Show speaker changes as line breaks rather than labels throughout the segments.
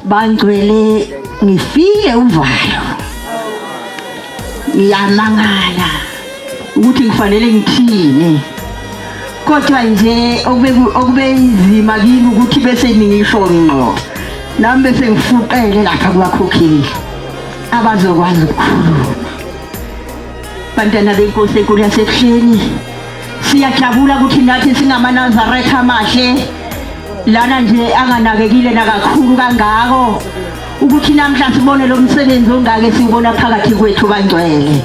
bangcwele ngifile uvalo ngiyamangala ukuthi ngifanele ngithini kodwa nje okubenzima kimi ukuthi bese ningisho ngqo nami bese ngifuqele lapha kubakhokheli abazokwazi ukukhuluma. Bantwana benkosi enkulu yasebuhleni, siyajabula ukuthi nathi singamanazaretha amahle lana nje anganakekile nakakhulu kangako ukuthi namhla sibone lo msebenzi ongake siwubona phakathi kwethu bangcwele.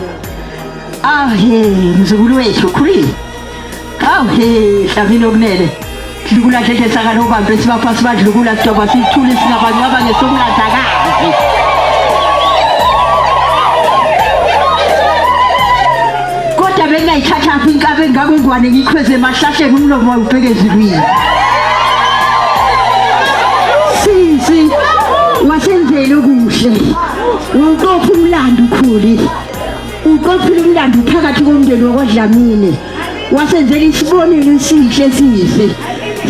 Mzukulu wethu khuli Dlamini okunene dlukula hleke sakalo bantu sibapha sibadlukula sidoba sithule singabangcwaba ngesokulandakazi. Kodwa bengayithatha inkabe ngakungwane ngikhweze emahlahleni umlomo ubheke ezulwini. Sisi wasenzela okuhle uqopha umlando ukhuli uqophile umlando phakathi komndeni wakwaDlamini wasenzela isibonelo esihle sihle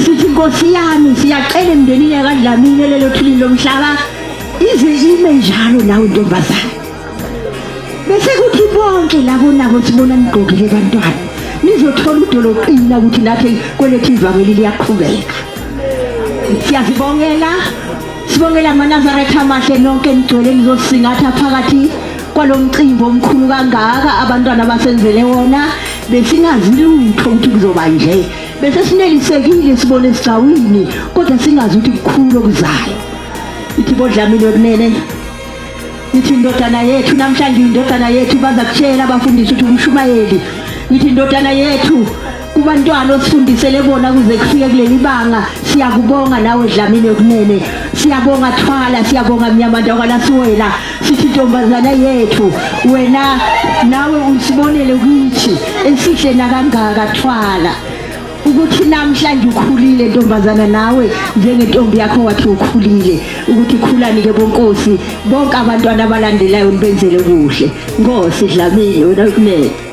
sithi Nkosi yami siyacela emndenini kaDlamini lelo thuli lomhlaba ize ime njalo nawe ntombazana bese kuthi bonke labo nabo sibona nigqokile bantwana nizothola udoloqina ukuthi nathi kwelethu ivangeli liyaqhubeka. Siyazibongela sibongela amaNazaretha amahle nonke nigcwele nizosingatha phakathi kwalomcimbi omkhulu kangaka abantwana basenzele wona besingazi lutho ukuthi kuzoba nje bese sinelisekile sibone esigcawini kodwa singazi ukuthi kukhulu okuzayo. Ithi boDlamini okunene ithi indodana yethu namhlanje indodana yethu baza kutshela abafundisi ukuthi umshumayeli ithi indodana yethu kubantwana osifundisele bona kuze kufike kuleli banga. Siyakubonga nawe Dlamini okunene, siyabonga Thwala, siyabonga Mnyamanda kwaLasiwela. Sithi ntombazana yethu wena nawe usibonele ukuthi esihle nakangaka Thwala ukuthi namhlanje ukhulile ntombazana nawe njengentombi yakho wathi ukhulile ukuthi khulani ke bonkosi bonke abantwana abalandelayo nibenzele kuhle. Nkosi Dlamini wena okunene.